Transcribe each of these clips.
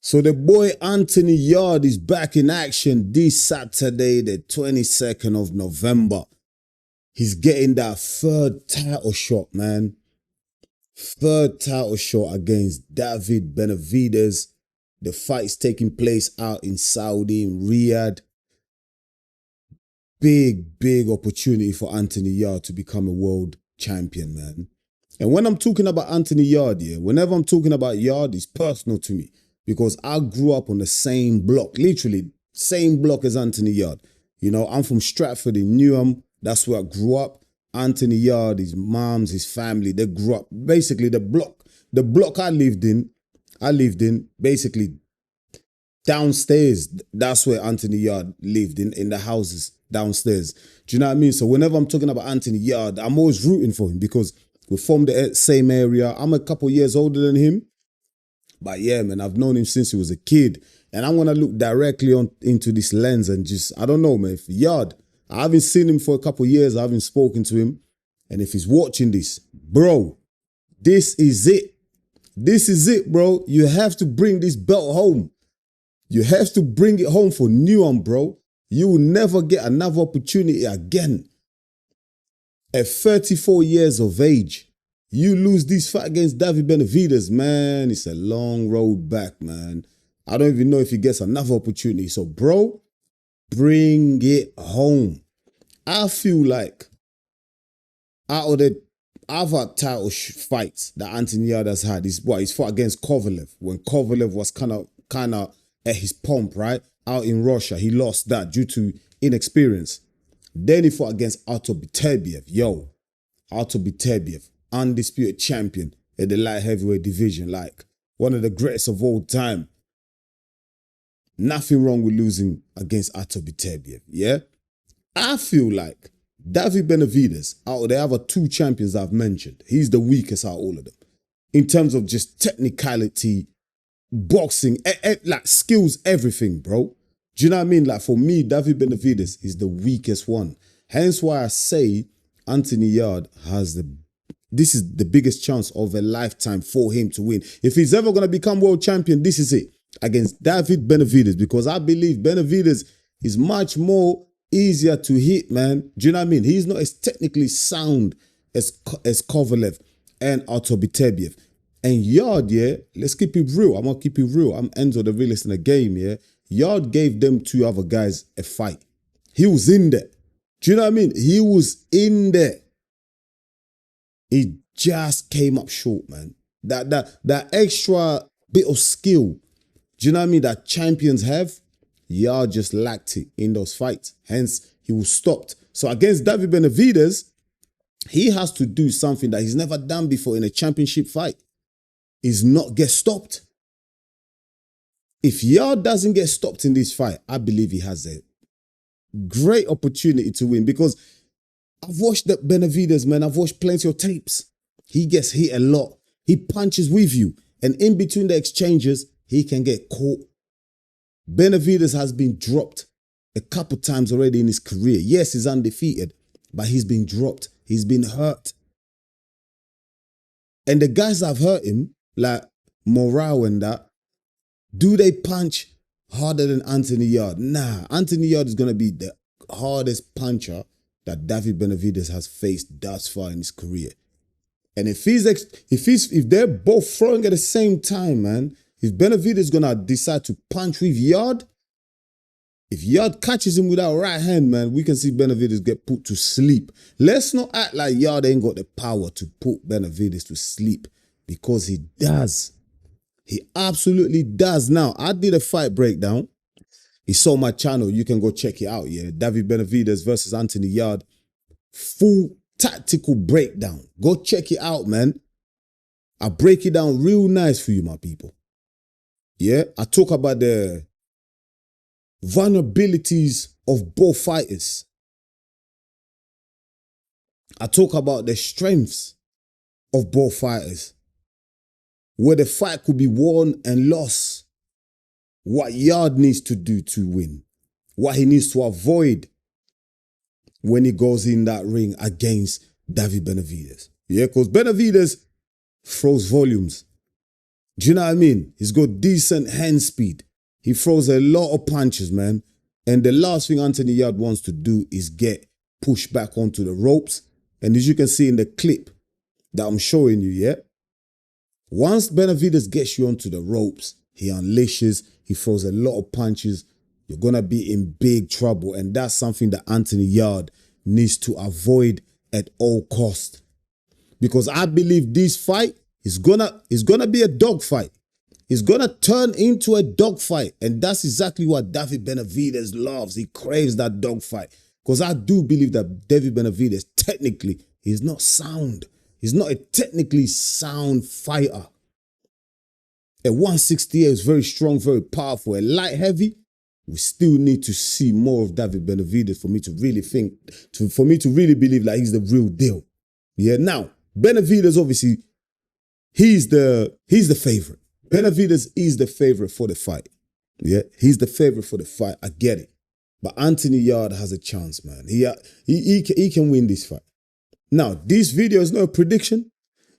So the boy Anthony Yarde is back in action this Saturday, the 22nd of November. He's getting that third title shot, man. Third title shot against David Benavidez. The fight's taking place out in Saudi, in Riyadh. Big opportunity for Anthony Yarde to become a world champion, man. And when I'm talking about Anthony Yarde, yeah, whenever I'm talking about Yarde, it's personal to me. Because I grew up on the same block, literally same block as Anthony Yarde. You know, I'm from Stratford in Newham. That's where I grew up. Anthony Yarde, his moms, his family, they grew up. Basically, the block I lived in basically downstairs. That's where Anthony Yarde lived, in the houses downstairs. Do you know what I mean? So whenever I'm talking about Anthony Yarde, I'm always rooting for him because we're from the same area. I'm a couple years older than him. But yeah, man, I've known him since he was a kid. And I'm going to look directly into this lens and just, I don't know, man, if Yarde, I haven't seen him for a couple of years. I haven't spoken to him. And if he's watching this, bro, this is it. This is it, bro. You have to bring this belt home. You have to bring it home for Newham, bro. You will never get another opportunity again. At 34 years of age, you lose this fight against David Benavidez, man. It's a long road back, man. I don't even know if he gets another opportunity. So, bro, bring it home. I feel like out of the other title fights that Anthony Yarde has had, he's fought against Kovalev. When Kovalev was kind of at his pomp, right? Out in Russia. He lost that due to inexperience. Then he fought against Artur Beterbiev. Yo, Artur Beterbiev, undisputed champion in the light heavyweight division, like one of the greatest of all time. Nothing wrong with losing against Artur Beterbiev, yeah? I feel like David Benavidez, out of the other two champions I've mentioned, he's the weakest out of all of them. In terms of just technicality, boxing, like skills, everything, bro. Do you know what I mean? Like for me, David Benavidez is the weakest one. Hence why I say Anthony Yarde has this is the biggest chance of a lifetime for him to win. If he's ever going to become world champion, this is it. Against David Benavidez. Because I believe Benavidez is much more easier to hit, man. Do you know what I mean? He's not as technically sound as Kovalev and Artur Beterbiev. And Yarde, yeah, let's keep it real. I'm going to keep it real. I'm Enzo, the realest in the game, yeah. Yarde gave them two other guys a fight. He was in there. Do you know what I mean? He was in there. He just came up short, man. That extra bit of skill, do you know what I mean, that champions have, Yarde just lacked it in those fights. Hence, he was stopped. So against David Benavidez, he has to do something that he's never done before in a championship fight. Is not get stopped. If Yarde doesn't get stopped in this fight, I believe he has a great opportunity to win because I've watched that Benavidez, man. I've watched plenty of tapes. He gets hit a lot. He punches with you. And in between the exchanges, he can get caught. Benavidez has been dropped a couple times already in his career. Yes, he's undefeated, but he's been dropped. He's been hurt. And the guys that have hurt him, like Morale and that, do they punch harder than Anthony Yarde? Nah, Anthony Yarde is going to be the hardest puncher that David Benavidez has faced thus far in his career. And if they're both throwing at the same time, man, if Benavidez is going to decide to punch with Yarde, if Yarde catches him with that right hand, man, we can see Benavidez get put to sleep. Let's not act like Yarde ain't got the power to put Benavidez to sleep because he does. He absolutely does. Now, I did a fight breakdown. It's on my channel. You can go check it out, yeah. David Benavidez versus Anthony Yarde. Full tactical breakdown. Go check it out, man. I break it down real nice for you, my people. Yeah, I talk about the vulnerabilities of both fighters. I talk about the strengths of both fighters. Where the fight could be won and lost. What Yarde needs to do to win. What he needs to avoid when he goes in that ring against David Benavidez. Yeah, because Benavidez throws volumes. Do you know what I mean? He's got decent hand speed. He throws a lot of punches, man. And the last thing Anthony Yarde wants to do is get pushed back onto the ropes. And as you can see in the clip that I'm showing you, yeah? Once Benavidez gets you onto the ropes, he unleashes, he throws a lot of punches. You're going to be in big trouble. And that's something that Anthony Yarde needs to avoid at all costs. Because I believe this fight is gonna be a dogfight. It's gonna turn into a dogfight. And that's exactly what David Benavidez loves. He craves that dogfight. Because I do believe that David Benavidez, technically, he's not sound. He's not a technically sound fighter. At 168, is very strong, very powerful. At light heavy, we still need to see more of David Benavidez for me to really think, for me to really believe that he's the real deal. Yeah, now, Benavidez, obviously, he's the favorite. Benavidez is the favorite for the fight. Yeah, he's the favorite for the fight. I get it. But Anthony Yarde has a chance, man. He can win this fight. Now, this video is not a prediction.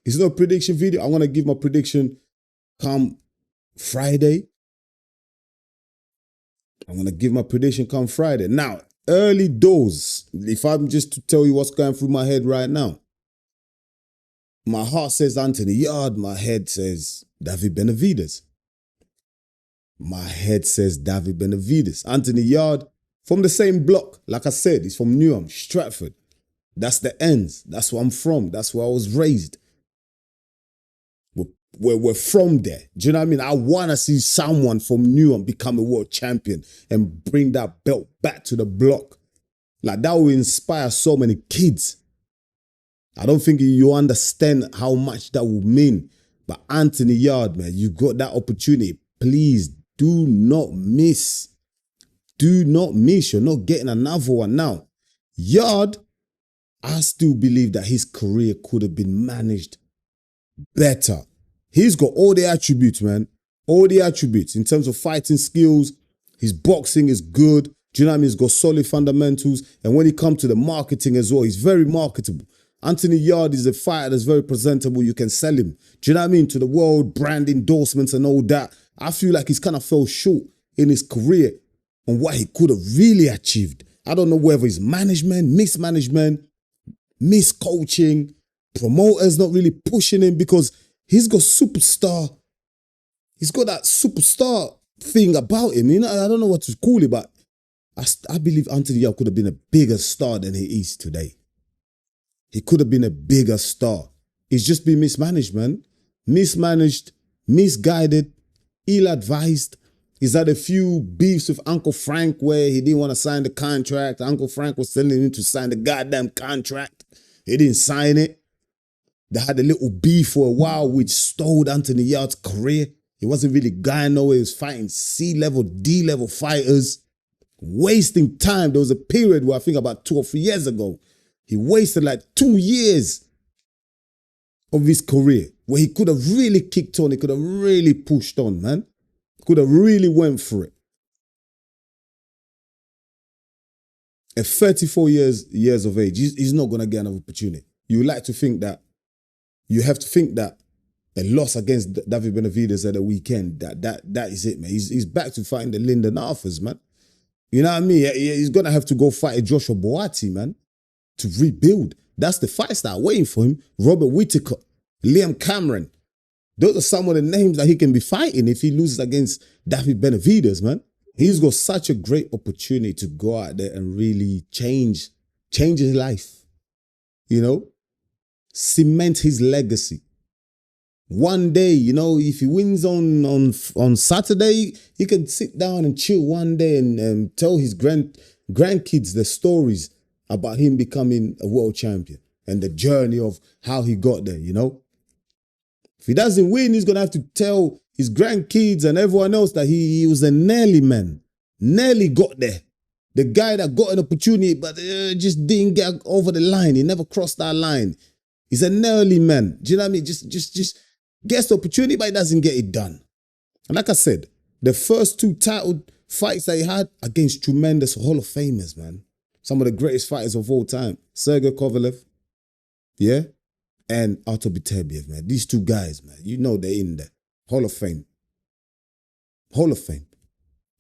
It's not a prediction video. I'm going to give my prediction come Friday. I'm going to give my prediction come Friday. Now, early doors, if I'm just to tell you what's going through my head right now, my heart says Anthony Yarde, my head says David Benavidez. My head says David Benavidez. Anthony Yarde, from the same block. Like I said, he's from Newham, Stratford. That's the ends. That's where I'm from. That's where I was raised. We're from there. Do you know what I mean? I want to see someone from Newham become a world champion and bring that belt back to the block. Like, that will inspire so many kids. I don't think you understand how much that will mean. But Anthony Yarde, man, you got that opportunity. Please do not miss. Do not miss. You're not getting another one now. Yarde, I still believe that his career could have been managed better. He's got all the attributes, man. All the attributes in terms of fighting skills. His boxing is good. Do you know what I mean? He's got solid fundamentals. And when it comes to the marketing as well, he's very marketable. Anthony Yarde is a fighter that's very presentable. You can sell him. Do you know what I mean? To the world, brand endorsements and all that. I feel like he's kind of fell short in his career on what he could have really achieved. I don't know whether it's management, mismanagement, miscoaching, promoters not really pushing him, because he's got superstar. He's got that superstar thing about him. You know, I don't know what to call it, but I believe Anthony Yarde could have been a bigger star than he is today. He could have been a bigger star. It's just been mismanagement, mismanaged, misguided, ill-advised. He's had a few beefs with Uncle Frank where he didn't want to sign the contract. Uncle Frank was telling him to sign the goddamn contract. He didn't sign it. They had a little beef for a while, which stalled Anthony Yarde's career. He wasn't really going nowhere. He was fighting C-level, D-level fighters, wasting time. There was a period where I think about 2 or 3 years ago, he wasted like 2 years of his career where he could have really kicked on. He could have really pushed on, man. Could have really went for it. At 34 years of age, he's not going to get another opportunity. You like to think that, you have to think that a loss against David Benavidez at the weekend, that is it, man. He's back to fighting the Lyndon Arthurs, man. You know what I mean? He's going to have to go fight a Joshua Boati, man, to rebuild. That's the fight style waiting for him. Robert Whittaker, Liam Cameron. Those are some of the names that he can be fighting if he loses against David Benavidez, man. He's got such a great opportunity to go out there and really change his life. You know? Cement his legacy. One day, you know, if he wins on Saturday, he can sit down and chill one day and tell his grandkids the stories about him becoming a world champion and the journey of how he got there, you know? If he doesn't win, he's going to have to tell his grandkids and everyone else that he was a nearly man. Nearly got there. The guy that got an opportunity but just didn't get over the line. He never crossed that line. He's a nearly man. Do you know what I mean? Just gets the opportunity but he doesn't get it done. And like I said, the first 2 title fights that he had against tremendous Hall of Famers, man. Some of the greatest fighters of all time. Sergey Kovalev, yeah? And Artur Beterbiev, man. These 2 guys, man, you know they're in there. Hall of Fame. Hall of Fame.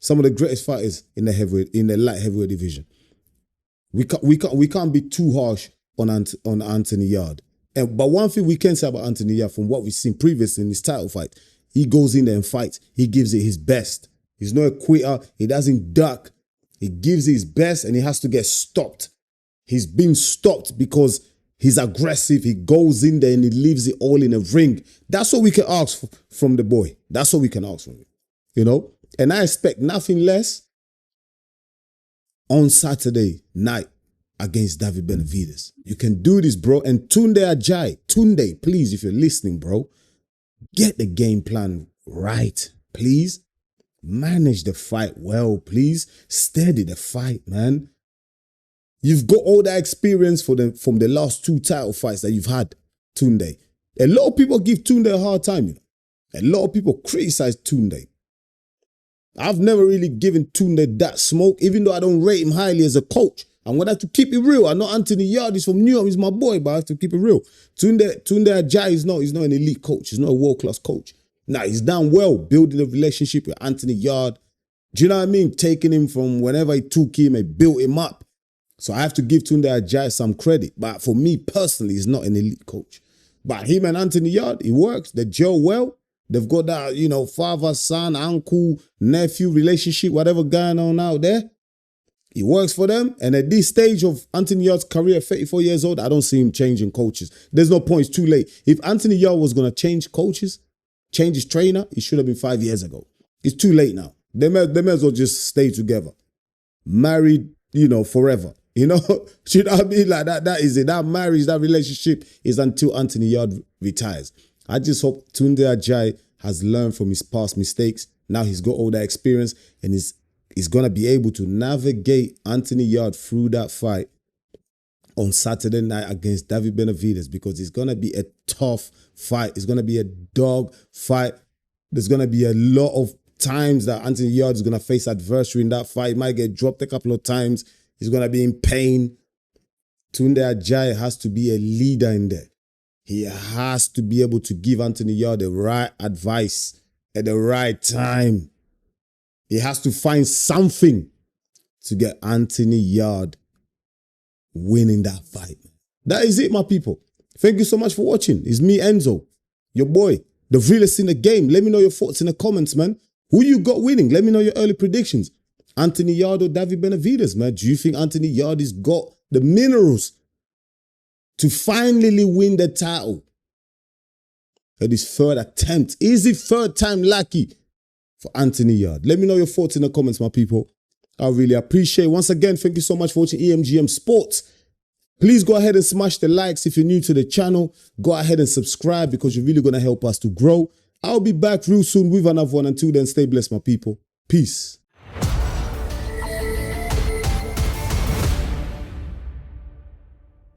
Some of the greatest fighters in the light heavyweight division. We can't be too harsh on Anthony Yarde. But one thing we can say about Anthony Yarde, from what we've seen previously in his title fight, he goes in there and fights. He gives it his best. He's not a quitter. He doesn't duck. He gives it his best, and he has to get stopped. He's been stopped because he's aggressive. He goes in there and he leaves it all in a ring. That's what we can ask from the boy. That's what we can ask from him. You know? And I expect nothing less on Saturday night against David Benavidez. You can do this, bro. And Tunde Ajayi, Tunde, please, if you're listening, bro, get the game plan right, please. Manage the fight well, please. Steady the fight, man. You've got all that experience from the last 2 title fights that you've had, Tunde. A lot of people give Tunde a hard time, you know. A lot of people criticize Tunde. I've never really given Tunde that smoke, even though I don't rate him highly as a coach. I'm going to have to keep it real. I know Anthony Yarde is from New York. He's my boy, but I have to keep it real. Tunde Ajayi is not an elite coach. He's not a world-class coach. Now, he's done well building a relationship with Anthony Yarde. Do you know what I mean? Taking him from whenever he took him and built him up. So I have to give Tunde Ajayi some credit. But for me personally, he's not an elite coach. But him and Anthony Yarde, it works. They gel well. They've got that, you know, father, son, uncle, nephew relationship, whatever going on out there. It works for them. And at this stage of Anthony Yarde's career, 34 years old, I don't see him changing coaches. There's no point. It's too late. If Anthony Yarde was going to change coaches, change his trainer, it should have been 5 years ago. It's too late now. They may as well just stay together. Married, you know, forever. You know, should I be like that? That is it. That marriage, that relationship is until Anthony Yarde retires. I just hope Tunde Ajayi has learned from his past mistakes. Now he's got all that experience and he's going to be able to navigate Anthony Yarde through that fight on Saturday night against David Benavidez, because it's going to be a tough fight. It's going to be a dog fight. There's going to be a lot of times that Anthony Yarde is going to face adversity in that fight. He might get dropped a couple of times. He's going to be in pain. Tunde Ajayi has to be a leader in there. He has to be able to give Anthony Yarde the right advice at the right time. He has to find something to get Anthony Yarde winning that fight. That is it, my people. Thank you so much for watching. It's me, Enzo, your boy, the realest in the game. Let me know your thoughts in the comments, man. Who you got winning? Let me know your early predictions. Anthony Yarde or David Benavidez, man. Do you think Anthony Yarde has got the minerals to finally win the title at his 3rd attempt? Is it 3rd time lucky for Anthony Yarde? Let me know your thoughts in the comments, my people. I really appreciate it. Once again, thank you so much for watching EMGM Sports. Please go ahead and smash the likes if you're new to the channel. Go ahead and subscribe, because you're really going to help us to grow. I'll be back real soon with another one. Until then, stay blessed, my people. Peace.